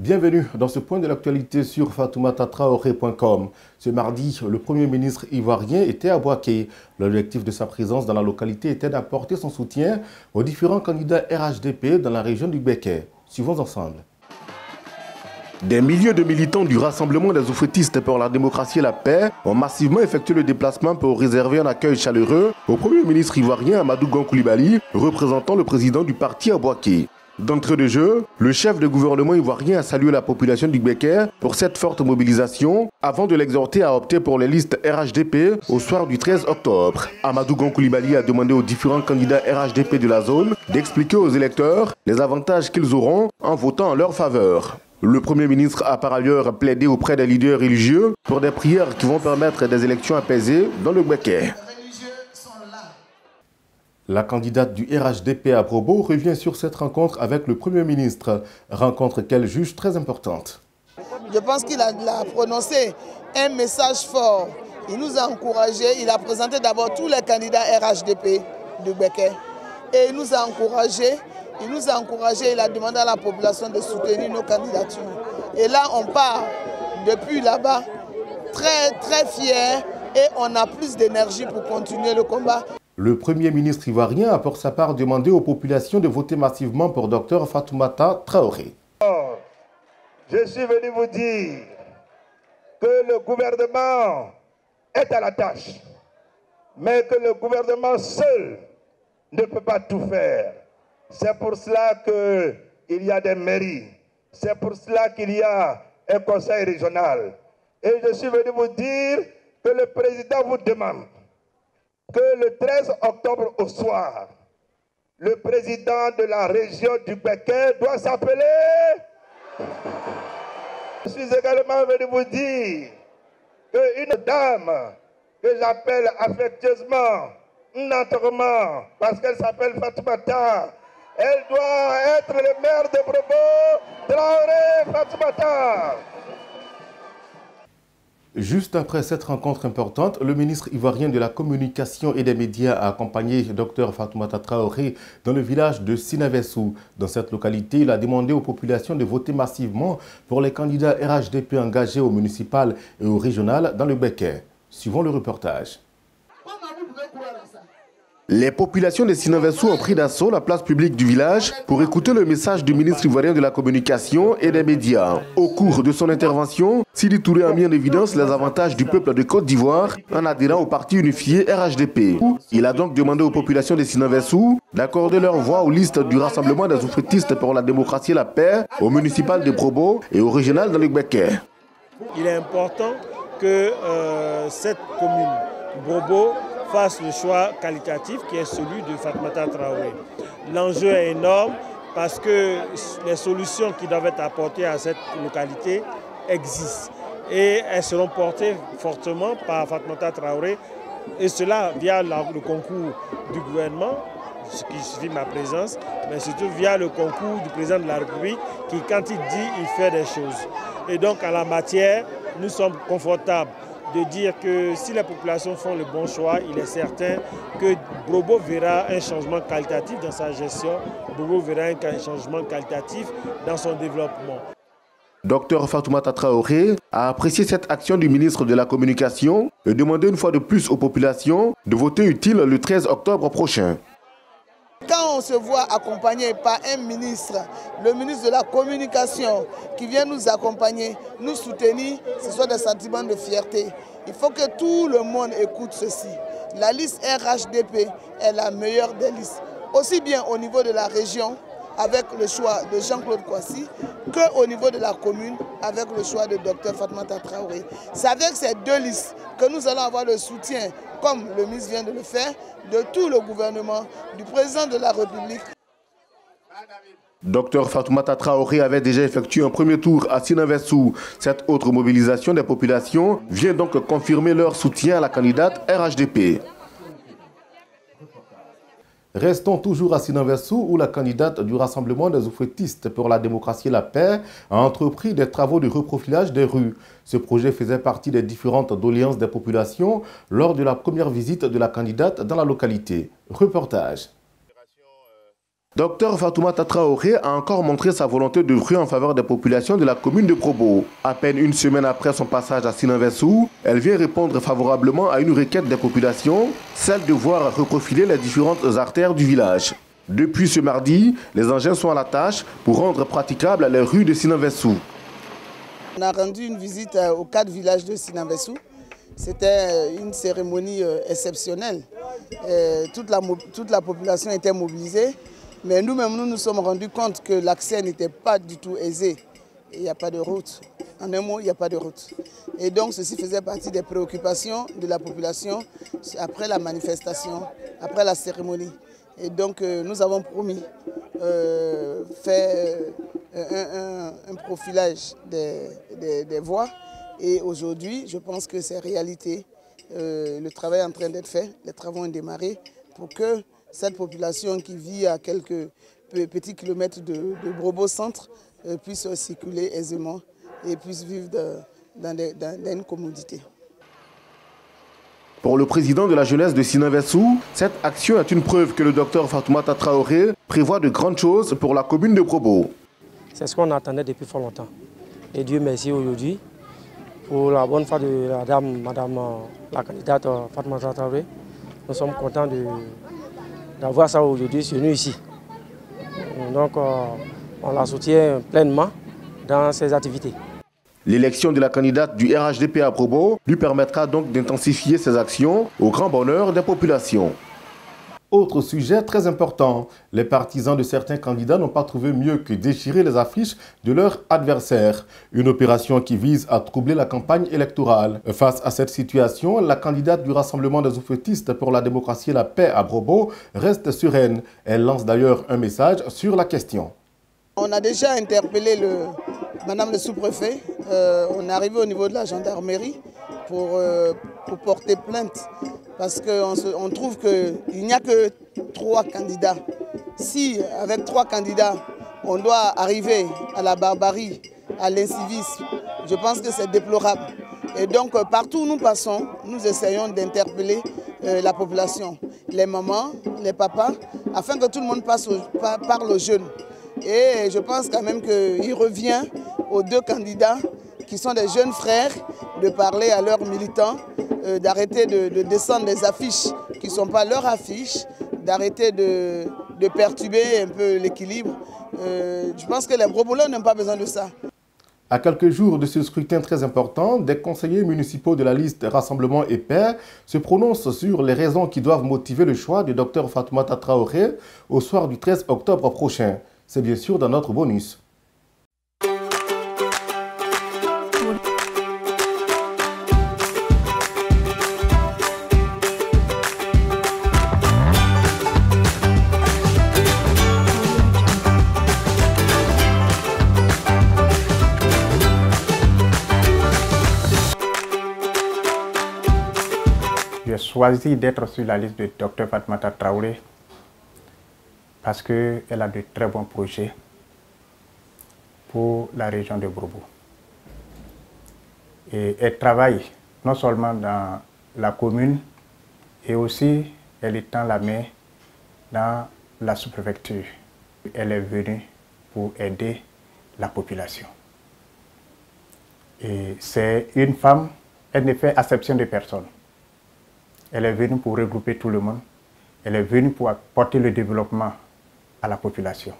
Bienvenue dans ce point de l'actualité sur fatoumata-traoré.com. Ce mardi, le Premier ministre ivoirien était à Bouaké. L'objectif de sa présence dans la localité était d'apporter son soutien aux différents candidats RHDP dans la région du Béquet. Suivons ensemble. Des milliers de militants du Rassemblement des oufouettistes pour la démocratie et la paix ont massivement effectué le déplacement pour réserver un accueil chaleureux au Premier ministre ivoirien Amadou Gon Coulibaly, représentant le président du parti à Bouaké. D'entrée de jeu, le chef de gouvernement ivoirien a salué la population du Béquet pour cette forte mobilisation avant de l'exhorter à opter pour les listes RHDP au soir du 13 octobre. Amadou Gon Coulibaly a demandé aux différents candidats RHDP de la zone d'expliquer aux électeurs les avantages qu'ils auront en votant en leur faveur. Le Premier ministre a par ailleurs plaidé auprès des leaders religieux pour des prières qui vont permettre des élections apaisées dans le Béquet. La candidate du RHDP à Brobo revient sur cette rencontre avec le Premier ministre, rencontre qu'elle juge très importante. Je pense qu'il a prononcé un message fort. Il nous a encouragés, il a présenté d'abord tous les candidats RHDP du Béquet. Et il nous a encouragés, il a demandé à la population de soutenir nos candidatures. Et là, on part depuis là-bas très fiers et on a plus d'énergie pour continuer le combat. Le Premier ministre ivoirien a pour sa part demandé aux populations de voter massivement pour Dr Fatoumata Traoré. Je suis venu vous dire que le gouvernement est à la tâche, mais que le gouvernement seul ne peut pas tout faire. C'est pour cela qu'il y a des mairies, c'est pour cela qu'il y a un conseil régional. Et je suis venu vous dire que le président vous demande que le 13 octobre au soir, le président de la région du Béquet doit s'appeler. Je suis également venu vous dire qu'une dame que j'appelle affectueusement Nantorma, parce qu'elle s'appelle Fatoumata, elle doit être le maire de Brobo, Traoré Fatoumata. Juste après cette rencontre importante, le ministre ivoirien de la Communication et des Médias a accompagné Dr Fatoumata Traoré dans le village de Sinavessou. Dans cette localité, il a demandé aux populations de voter massivement pour les candidats RHDP engagés au municipal et au régional dans le Béquet. Suivons le reportage. Les populations de Sinavessou ont pris d'assaut la place publique du village pour écouter le message du ministre ivoirien de la Communication et des Médias. Au cours de son intervention, Sidi Touré a mis en évidence les avantages du peuple de Côte d'Ivoire en adhérant au parti unifié RHDP. Il a donc demandé aux populations de Sinavessou d'accorder leur voix aux listes du Rassemblement des oufouettistes pour la démocratie et la paix, au municipal de Brobo et au régional dans le Béquet. Il est important que cette commune, Brobo, fasse le choix qualitatif qui est celui de Fatoumata Traoré. L'enjeu est énorme parce que les solutions qui doivent être apportées à cette localité existent et elles seront portées fortement par Fatoumata Traoré et cela via le concours du gouvernement, ce qui suffit ma présence, mais surtout via le concours du président de la République qui, quand il dit, il fait des choses. Et donc, en la matière, nous sommes confortables de dire que si les populations font le bon choix, il est certain que Brobo verra un changement qualitatif dans sa gestion, Brobo verra un changement qualitatif dans son développement. Dr Fatoumata Traoré a apprécié cette action du ministre de la Communication et demandé une fois de plus aux populations de voter utile le 13 octobre prochain. Quand on se voit accompagné par un ministre, le ministre de la Communication, qui vient nous accompagner, nous soutenir, ce soit des sentiments de fierté. Il faut que tout le monde écoute ceci. La liste RHDP est la meilleure des listes, aussi bien au niveau de la région, avec le choix de Jean-Claude Kouassi, qu'au niveau de la commune, avec le choix de Dr Fatoumata Traoré. C'est avec ces deux listes que nous allons avoir le soutien, comme le ministre vient de le faire, de tout le gouvernement, du président de la République. Dr Fatoumata Traoré avait déjà effectué un premier tour à Sinavessou. Cette autre mobilisation des populations vient donc confirmer leur soutien à la candidate RHDP. Restons toujours à Sinavessou où la candidate du Rassemblement des oufouettistes pour la démocratie et la paix a entrepris des travaux de reprofilage des rues. Ce projet faisait partie des différentes doléances des populations lors de la première visite de la candidate dans la localité. Reportage. Docteur Fatoumata Traoré a encore montré sa volonté d'œuvrer en faveur des populations de la commune de Brobo. À peine une semaine après son passage à Sininvessou, elle vient répondre favorablement à une requête des populations, celle de voir reprofiler les différentes artères du village. Depuis ce mardi, les engins sont à la tâche pour rendre praticables les rues de Sininvessou. On a rendu une visite aux 4 villages de Sininvessou. C'était une cérémonie exceptionnelle. Toute la population était mobilisée. Mais nous-mêmes, nous nous sommes rendus compte que l'accès n'était pas du tout aisé. Il n'y a pas de route. En un mot, il n'y a pas de route. Et donc, ceci faisait partie des préoccupations de la population après la manifestation, après la cérémonie. Et donc, nous avons promis faire un profilage des voies. Et aujourd'hui, je pense que c'est réalité. Le travail est en train d'être fait, les travaux ont démarré pour que cette population qui vit à quelques petits kilomètres de Brobo Centre puisse circuler aisément et puisse vivre dans une commodité. Pour le président de la jeunesse de Sininvessou, cette action est une preuve que le docteur Fatoumata Traoré prévoit de grandes choses pour la commune de Brobo. C'est ce qu'on attendait depuis fort longtemps. Et Dieu merci aujourd'hui pour la bonne foi de la dame, madame la candidate Fatoumata Traoré. Nous sommes contents d'avoir ça aujourd'hui sur nous ici. Donc on la soutient pleinement dans ses activités. L'élection de la candidate du RHDP à Brobo lui permettra donc d'intensifier ses actions au grand bonheur des populations. Autre sujet très important, les partisans de certains candidats n'ont pas trouvé mieux que déchirer les affiches de leurs adversaires. Une opération qui vise à troubler la campagne électorale. Face à cette situation, la candidate du Rassemblement des oufetistes pour la démocratie et la paix à Brobo reste sereine. Elle lance d'ailleurs un message sur la question. On a déjà interpellé madame le sous-préfet. On est arrivé au niveau de la gendarmerie pour porter plainte parce qu'on trouve qu'il n'y a que 3 candidats. Si avec 3 candidats, on doit arriver à la barbarie, à l'incivisme, je pense que c'est déplorable. Et donc partout où nous passons, nous essayons d'interpeller la population, les mamans, les papas, afin que tout le monde parle aux jeunes. Et je pense quand même qu'il revient aux 2 candidats qui sont des jeunes frères de parler à leurs militants, d'arrêter de descendre des affiches qui ne sont pas leurs affiches, d'arrêter de perturber un peu l'équilibre. Je pense que les Brobolons n'ont pas besoin de ça. À quelques jours de ce scrutin très important, des conseillers municipaux de la liste Rassemblement et Paix se prononcent sur les raisons qui doivent motiver le choix du docteur Fatoumata Traoré au soir du 13 octobre prochain. C'est bien sûr dans notre bonus. J'ai choisi d'être sur la liste de Dr Fatoumata Traoré parce qu'elle a de très bons projets pour la région de Brobo. Et elle travaille non seulement dans la commune, et aussi elle étend la main dans la sous-préfecture. Elle est venue pour aider la population. Et c'est une femme, elle ne fait exception de personne. Elle est venue pour regrouper tout le monde. Elle est venue pour apporter le développement à la population.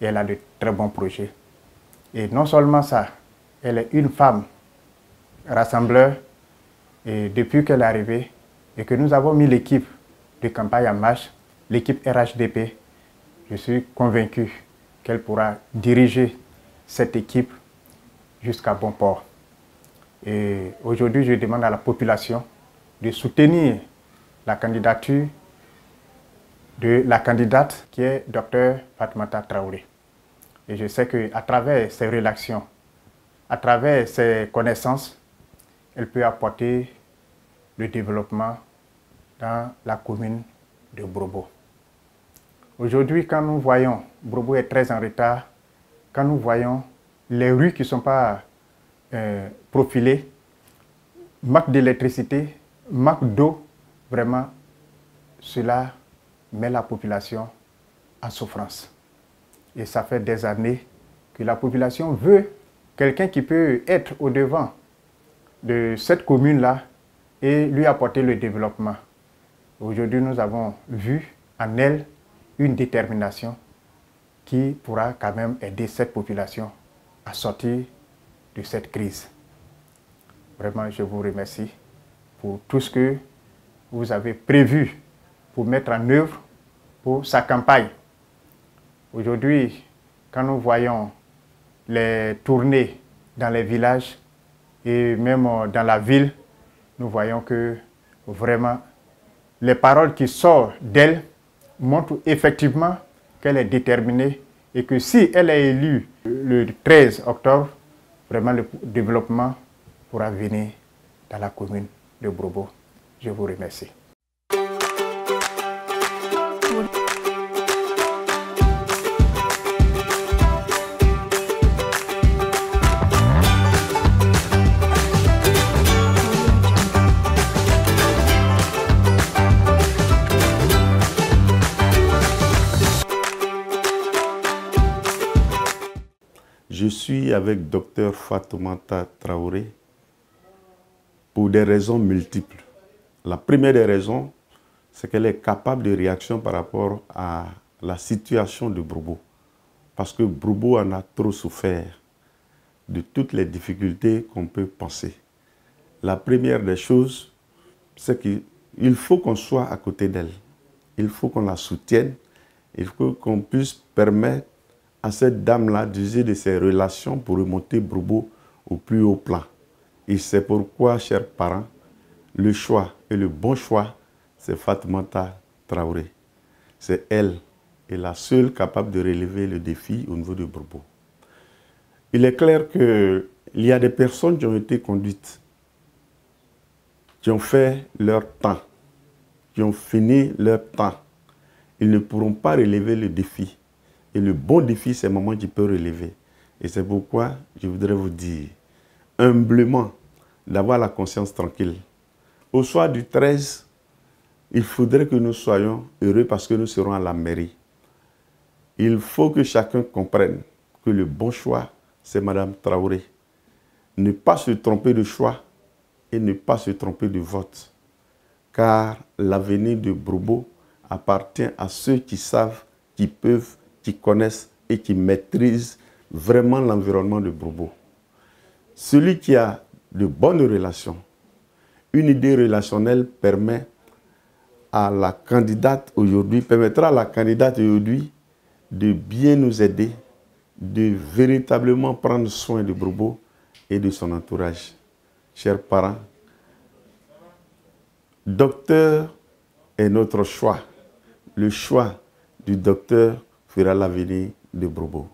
Et elle a de très bons projets. Et non seulement ça, elle est une femme rassembleur. Et depuis qu'elle est arrivée et que nous avons mis l'équipe de campagne en marche, l'équipe RHDP, je suis convaincu qu'elle pourra diriger cette équipe jusqu'à bon port. Et aujourd'hui, je demande à la population de soutenir la candidature de la candidate qui est Dr Fatoumata Traoré. Et je sais qu'à travers ses relations, à travers ses connaissances, elle peut apporter le développement dans la commune de Brobo. Aujourd'hui, quand nous voyons, Brobo est très en retard, quand nous voyons les rues qui ne sont pas profilées, manque d'électricité, manque d'eau, vraiment, cela met la population en souffrance. Et ça fait des années que la population veut quelqu'un qui peut être au devant de cette commune-là et lui apporter le développement. Aujourd'hui, nous avons vu en elle une détermination qui pourra quand même aider cette population à sortir de cette crise. Vraiment, je vous remercie pour tout ce que vous avez prévu pour mettre en œuvre pour sa campagne. Aujourd'hui, quand nous voyons les tournées dans les villages et même dans la ville, nous voyons que vraiment les paroles qui sortent d'elle montrent effectivement qu'elle est déterminée et que si elle est élue le 13 octobre, vraiment le développement pourra venir dans la commune de Brobo. Je vous remercie. Je suis avec Dr Fatoumata Traoré pour des raisons multiples. La première des raisons, c'est qu'elle est capable de réaction par rapport à la situation de Brobo. Parce que Brobo en a trop souffert de toutes les difficultés qu'on peut penser. La première des choses, c'est qu'il faut qu'on soit à côté d'elle. Il faut qu'on la soutienne. Il faut qu'on puisse permettre à cette dame-là d'user de ses relations pour remonter Brobo au plus haut plan. Et c'est pourquoi, chers parents, le choix et le bon choix, c'est Fatoumata Traoré. C'est elle est la seule capable de relever le défi au niveau de Brobo. Il est clair qu'il y a des personnes qui ont été conduites, qui ont fait leur temps, qui ont fini leur temps. Ils ne pourront pas relever le défi. Et le bon défi, c'est Maman qui peut relever. Et c'est pourquoi je voudrais vous dire, humblement, d'avoir la conscience tranquille. Au soir du 13, il faudrait que nous soyons heureux parce que nous serons à la mairie. Il faut que chacun comprenne que le bon choix, c'est Madame Traoré. Ne pas se tromper de choix et ne pas se tromper de vote. Car l'avenir de Brobo appartient à ceux qui savent, qui peuvent, qui connaissent et qui maîtrisent vraiment l'environnement de Brobo. Celui qui a de bonnes relations, une idée relationnelle permettra à la candidate aujourd'hui de bien nous aider, de véritablement prendre soin de Brobo et de son entourage. Chers parents, docteur est notre choix. Le choix du docteur fera l'avenir de Brobo.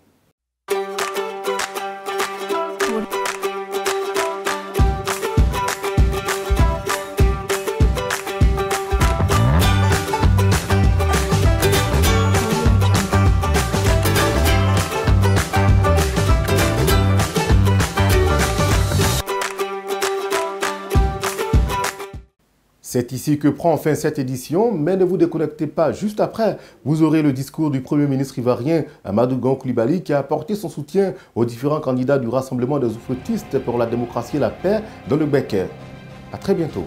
C'est ici que prend fin cette édition, mais ne vous déconnectez pas. Juste après, vous aurez le discours du Premier ministre ivoirien Amadou Gon Coulibaly qui a apporté son soutien aux différents candidats du Rassemblement des oufletistes pour la démocratie et la paix dans le Békir. À très bientôt.